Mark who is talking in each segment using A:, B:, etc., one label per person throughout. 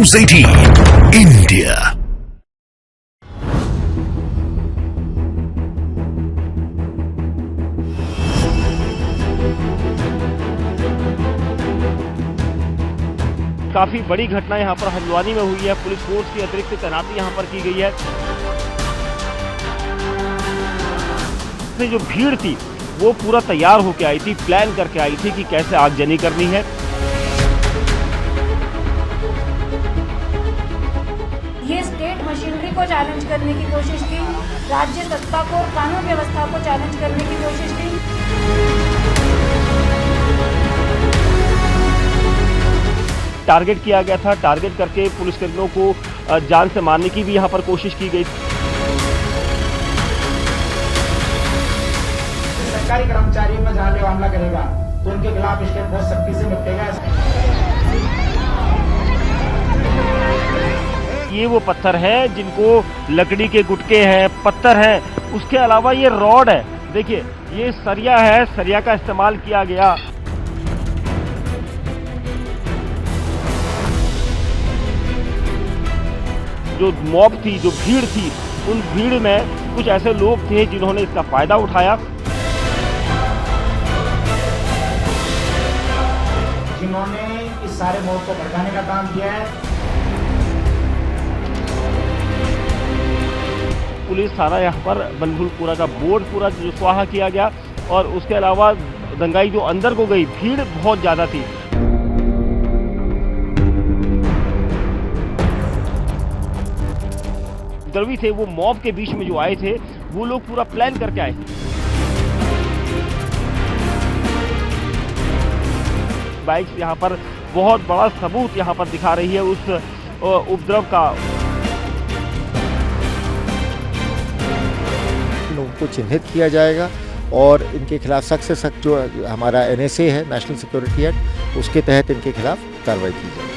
A: News 18 India।
B: काफी बड़ी घटना यहाँ पर हल्द्वानी में हुई है। पुलिस फोर्स की अतिरिक्त तैनाती यहाँ पर की गई है। जो भीड़ थी वो पूरा तैयार होकर आई थी, प्लान करके आई थी कि कैसे आगजनी करनी है।
C: ये स्टेट मशीनरी को चैलेंज करने की कोशिश की, राज्य सत्ता को, कानून व्यवस्था को चैलेंज करने की कोशिश की।
B: टारगेट किया गया था, टारगेट करके पुलिसकर्मियों को जान से मारने की भी यहाँ पर कोशिश की गई।
D: सरकारी कर्मचारियों पर जानलेवा हमला करेगा तो उनके खिलाफ स्टेट बहुत सख्ती से निपटेगा।
B: ये वो पत्थर हैं जिनको लकड़ी के गुटके हैं, पत्थर हैं, उसके अलावा ये रॉड है। देखिए ये सरिया है, सरिया का इस्तेमाल किया गया। जो मॉब थी, जो भीड़ थी, उन भीड़ में कुछ ऐसे लोग थे जिन्होंने इसका फायदा उठाया।
D: जिन्होंने इस सारे मॉब को भड़काने का काम किया है।
B: पुलिस थाना यहाँ पर बनभूलपुरा का बोर्ड पूरा जो स्वाहा किया गया और उसके अलावा दंगाई जो अंदर को गई, भीड़ बहुत ज्यादा थी। द्रवी थे वो मॉब के बीच में जो आए थे, वो लोग पूरा प्लान करके आए। बाइक्स यहाँ पर बहुत बड़ा सबूत यहाँ पर दिखा रही है उस उपद्रव का।
E: लोगों को चिन्हित किया जाएगा और इनके खिलाफ सख्त से सख्त जो हमारा NSA है, नेशनल सिक्योरिटी एक्ट, उसके तहत इनके खिलाफ कार्रवाई की जाएगी।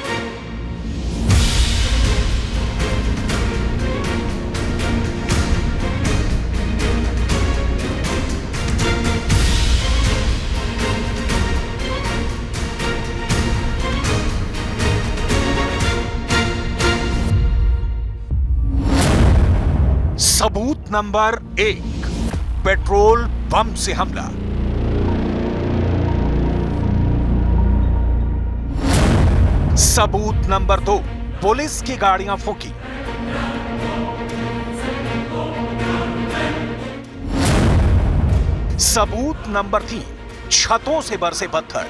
A: सबूत नंबर 1, पेट्रोल बम से हमला। सबूत नंबर 2, पुलिस की गाड़ियां फूंकी। सबूत नंबर 3, छतों से बरसे पत्थर।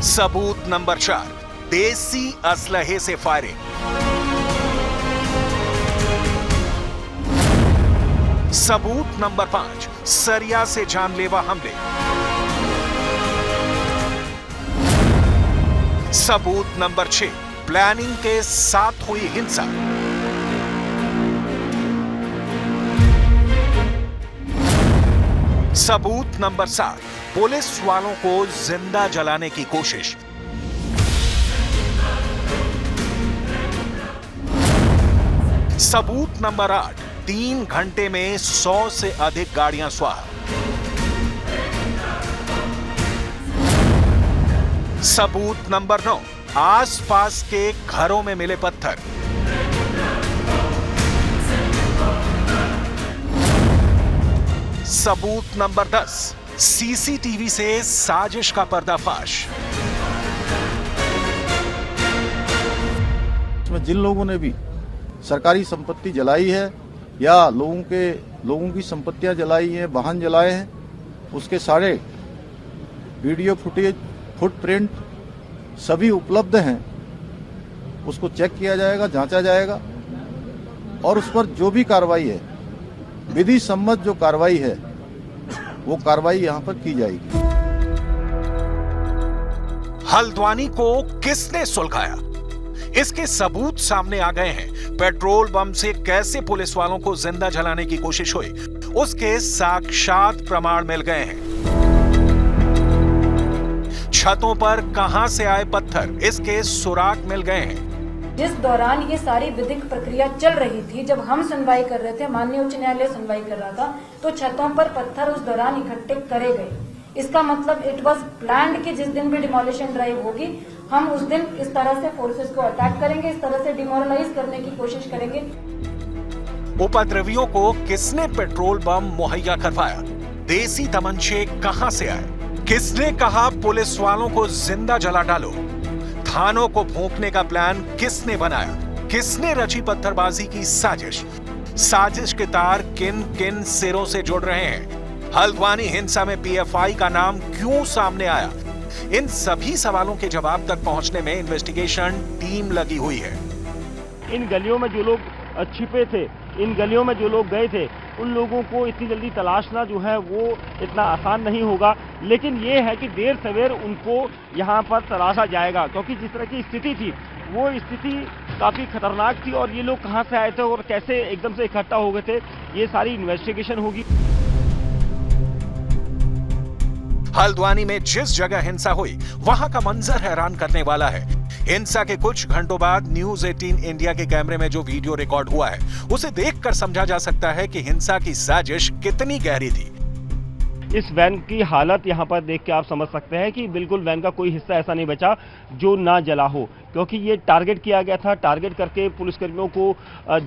A: सबूत नंबर 4, देसी असलहे से फायरिंग। सबूत नंबर 5, सरिया से जानलेवा हमले। सबूत नंबर 6, प्लानिंग के साथ हुई हिंसा। सबूत नंबर 7, पुलिस वालों को जिंदा जलाने की कोशिश। सबूत नंबर 8, 3 घंटे में 100 से अधिक गाड़ियां स्वाहा। सबूत नंबर 9, आसपास के घरों में मिले पत्थर। सबूत नंबर 10, CCTV से साजिश का पर्दाफाश।
F: जिन लोगों ने भी सरकारी संपत्ति जलाई है या लोगों की संपत्तियां जलाई हैं, वाहन जलाए हैं, उसके सारे वीडियो फुटेज, फुटप्रिंट सभी उपलब्ध हैं। उसको चेक किया जाएगा, जांचा जाएगा और उस पर जो भी कार्रवाई है, विधि सम्मत जो कार्रवाई है, वो कार्रवाई यहां पर की जाएगी।
A: हल्द्वानी को किसने सुलगाया, इसके सबूत सामने आ गए हैं। पेट्रोल बम से कैसे पुलिस वालों को जिंदा जलाने की कोशिश हुई, उसके साक्षात प्रमाण मिल गए हैं। छतों पर कहां से आए पत्थर, इसके सुराग मिल गए हैं।
C: जिस दौरान ये सारी विधिक प्रक्रिया चल रही थी, जब हम सुनवाई कर रहे थे, माननीय उच्च न्यायालय सुनवाई कर रहा था, तो छतों पर पत्थर उस दौरान इकट्ठे करे गए। इसका मतलब इट वाज प्लान्ड कि जिस दिन भी डिमोलिशन ड्राइव होगी हम उस दिन इस तरह से फोर्सेस को अटैक करेंगे, इस तरह से डिमोरलाइज करने की कोशिश करेंगे।
A: उपद्रवियों को किसने पेट्रोल बम मुहैया करवाया? देसी तमंचे कहां से आए? किसने कहा पुलिस वालों को जिंदा जला डालो? थानों को फूंकने का प्लान किसने बनाया? किसने रची पत्थरबाजी की साजिश? साजिश के तार किन किन सिरों से जुड़ रहे हैं? हल्द्वानी हिंसा में पीएफआई का नाम क्यों सामने आया? इन सभी सवालों के जवाब तक पहुंचने में इन्वेस्टिगेशन टीम लगी हुई है।
B: इन गलियों में जो लोग छिपे थे, इन गलियों में जो लोग गए थे, उन लोगों को इतनी जल्दी तलाशना जो है वो इतना आसान नहीं होगा, लेकिन ये है कि देर सवेर उनको यहाँ पर तलाशा जाएगा, क्योंकि जिस तरह की स्थिति थी वो स्थिति काफ़ी खतरनाक थी और ये लोग कहाँ से आए थे और कैसे एकदम से इकट्ठा हो गए थे, ये सारी इन्वेस्टिगेशन होगी।
A: हल्द्वानी में जिस जगह हिंसा हुई वहां का मंजर हैरान करने वाला है। हिंसा के कुछ घंटों बाद न्यूज 18 इंडिया के कैमरे में जो वीडियो रिकॉर्ड हुआ है उसे देखकर समझा जा सकता है कि हिंसा की साजिश कितनी गहरी थी।
B: इस वैन की हालत यहाँ पर देख के आप समझ सकते हैं कि बिल्कुल वैन का कोई हिस्सा ऐसा नहीं बचा जो ना जला हो, क्योंकि ये टारगेट किया गया था। टारगेट करके पुलिसकर्मियों को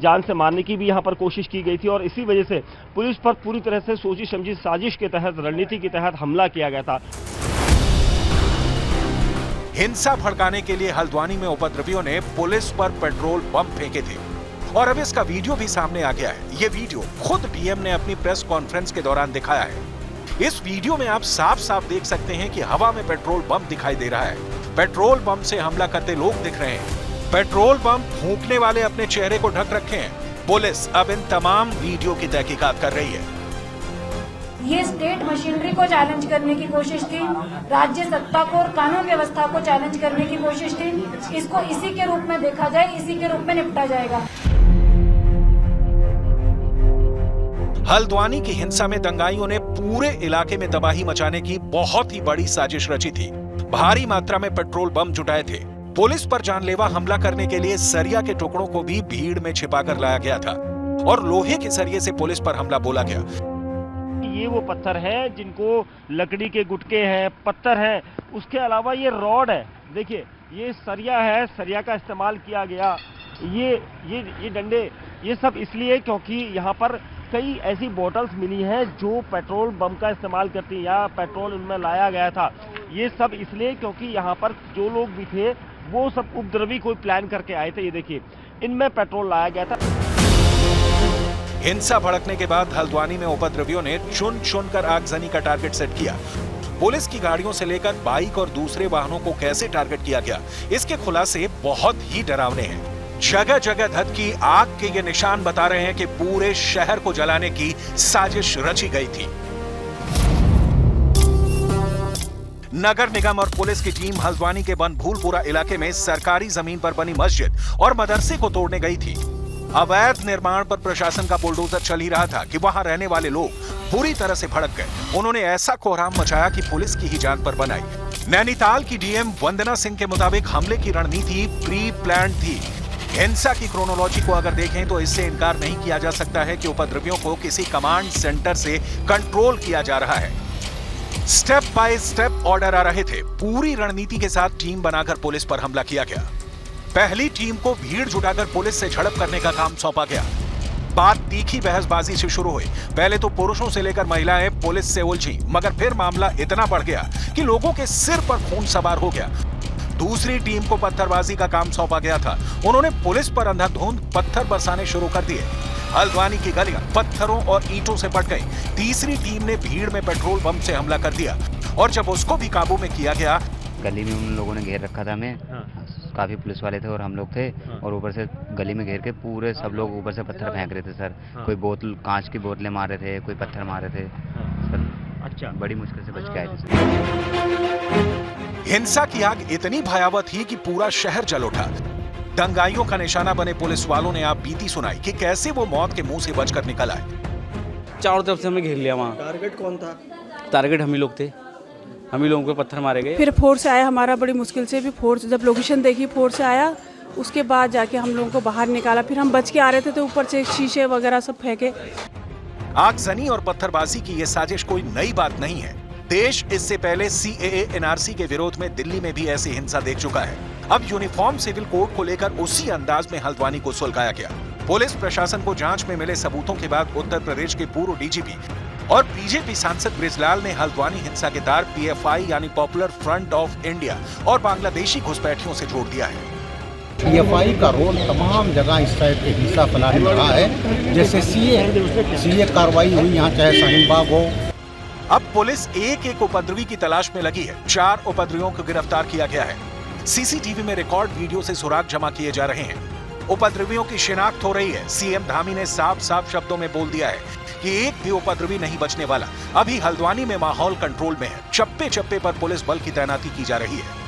B: जान से मारने की भी यहाँ पर कोशिश की गई थी और इसी वजह से पुलिस पर पूरी तरह से सोची समझी साजिश के तहत, रणनीति के तहत हमला किया गया था।
A: हिंसा भड़काने के लिए हल्द्वानी में उपद्रवियों ने पुलिस पर पेट्रोल बम फेंके थे और अब इसका वीडियो भी सामने आ गया है। ये वीडियो खुद डीएम ने अपनी प्रेस कॉन्फ्रेंस के दौरान दिखाया है। इस वीडियो में आप साफ साफ देख सकते हैं कि हवा में पेट्रोल बम दिखाई दे रहा है। पेट्रोल बम से हमला करते लोग दिख रहे हैं। पेट्रोल बम फूंकने वाले अपने चेहरे को ढक रखे हैं। पुलिस अब इन तमाम वीडियो की तहकीकात कर रही है।
C: ये स्टेट मशीनरी को चैलेंज करने की कोशिश थी, राज्य सत्ता को और कानून व्यवस्था को चैलेंज करने की कोशिश थी। इसको इसी के रूप में देखा जाए, इसी के रूप में निपटा जाएगा।
A: हल्द्वानी की हिंसा में दंगाइयों ने पूरे इलाके में तबाही मचाने की बहुत ही बड़ी साजिश रची थी। भारी मात्रा में पेट्रोल बम जुटाए थे। पुलिस पर जानलेवा हमला करने के लिए सरिया के टुकड़ों को भी भीड़ में छिपाकर लाया गया था और लोहे के सरिये से पुलिस पर हमला बोला गया।
B: ये वो पत्थर हैं जिनको लकड़ी के गुटके हैं, पत्थर हैं, उसके अलावा ये रॉड है। देखिए ये सरिया है, सरिया का इस्तेमाल किया गया। ये डंडे, ये सब इसलिए क्योंकि यहाँ पर कई ऐसी बोतल्स मिली हैं जो पेट्रोल बम का इस्तेमाल करती हैं या पेट्रोल उनमें लाया गया था। ये सब इसलिए क्योंकि यहाँ पर जो लोग भी थे वो सब उपद्रवी कोई प्लान करके आए थे। ये देखिए इनमें पेट्रोल लाया गया था।
A: हिंसा भड़कने के बाद हल्द्वानी में उपद्रवियों ने चुन चुनकर आगजनी का टारगेट सेट किया। पुलिस की गाड़ियों से लेकर बाइक और दूसरे वाहनों को कैसे टारगेट किया गया, इसके खुलासे बहुत ही डरावने हैं। जगह जगह धधकी आग के ये निशान बता रहे हैं कि पूरे शहर को जलाने की साजिश रची गई थी। नगर निगम और पुलिस की टीम हल्द्वानी के बनभूलपुरा इलाके में सरकारी जमीन पर बनी मस्जिद और मदरसे को तोड़ने गई थी। अवैध निर्माण पर प्रशासन का बुलडोजर चल ही रहा था कि वहां रहने वाले लोग बुरी तरह से भड़क गए। उन्होंने ऐसा कोहराम मचाया कि पुलिस की ही जान पर बनाई। नैनीताल की डीएम वंदना सिंह के मुताबिक हमले की रणनीति प्री प्लान्ड थी। हिंसा की क्रोनोलॉजी को अगर देखें तो इससे इनकार नहीं किया जा सकता है कि उपद्रवियों को किसी कमांड सेंटर से कंट्रोल किया जा रहा है। स्टेप बाय स्टेप ऑर्डर आ रहे थे। पूरी रणनीति के साथ टीम बनाकर पुलिस पर हमला किया गया। पहली टीम को भीड़ जुटाकर पुलिस से झड़प करने का काम सौंपा गया। बात तीखी बहसबाजी से शुरू हुई। पहले तो पुरुषों से लेकर महिलाएं पुलिस से उलझी, मगर फिर मामला इतना बढ़ गया कि लोगों के सिर पर खून सवार हो गया। दूसरी टीम को पत्थरबाजी का काम सौंपा गया था। उन्होंने पुलिस पर अंधाधुंध पत्थर बरसाने शुरू कर दिए। हल्द्वानी की गलियां पत्थरों और ईंटों से पट गई। तीसरी टीम ने भीड़ में पेट्रोल बम से हमला कर दिया और जब उसको भी काबू में किया गया,
G: गली में उन लोगों ने घेर रखा था। हमें काफी पुलिस वाले थे और हम लोग थे और ऊपर से गली में घेर के पूरे सब लोग ऊपर से पत्थर फेंक रहे थे सर। कोई बोतल, कांच की बोतलें मार रहे थे, कोई पत्थर मार रहे थे सर।
B: अच्छा,
G: बड़ी मुश्किल से बच के आए थे सर।
A: हिंसा की आग इतनी भयावह थी कि पूरा शहर जल उठा। दंगाइयों का निशाना बने पुलिस वालों ने आप बीती सुनाई कि कैसे वो मौत के मुंह से बचकर निकल आए।
H: चारों तरफ से हमें घेर लिया। वहाँ
I: टारगेट कौन था?
H: टारगेट हम ही लोग थे। हम ही लोगों को पत्थर मारे गए।
J: फिर फोर्स आया हमारा, बड़ी मुश्किल से भी फोर्स, जब लोकेशन देखी फोर्स आया, उसके बाद जाके हम लोगों को बाहर निकाला। फिर हम बच के आ रहे थे तो ऊपर से शीशे वगैरह सब फेंके।
A: आगजनी और पत्थरबाजी की ये साजिश कोई नई बात नहीं है। देश इससे पहले सीएए एनआरसी के विरोध में दिल्ली में भी ऐसी हिंसा देख चुका है। अब यूनिफॉर्म सिविल कोड को लेकर उसी अंदाज में हल्द्वानी को सुलगाया गया। पुलिस प्रशासन को जांच में मिले सबूतों के बाद उत्तर प्रदेश के पूर्व डीजीपी और बीजेपी सांसद ब्रिजलाल ने हल्द्वानी हिंसा के तार पीएफआई यानी पॉपुलर फ्रंट ऑफ इंडिया और बांग्लादेशी घुसपैठियों से जोड़ दिया है।
I: पीएफआई का रोल तमाम जगह इस टाइप की हिंसा फैलाने में रहा है। जैसे सीए कार्रवाई हुई यहाँ, चाहे शाहीन बाग हो।
A: अब पुलिस एक एक उपद्रवी की तलाश में लगी है। 4 उपद्रवियों को गिरफ्तार किया गया है। सीसीटीवी में रिकॉर्ड वीडियो से सुराग जमा किए जा रहे हैं। उपद्रवियों की शिनाख्त हो रही है। सीएम धामी ने साफ शब्दों में बोल दिया है कि एक भी उपद्रवी नहीं बचने वाला। अभी हल्द्वानी में माहौल कंट्रोल में है। चप्पे चप्पे पर पुलिस बल की तैनाती की जा रही है।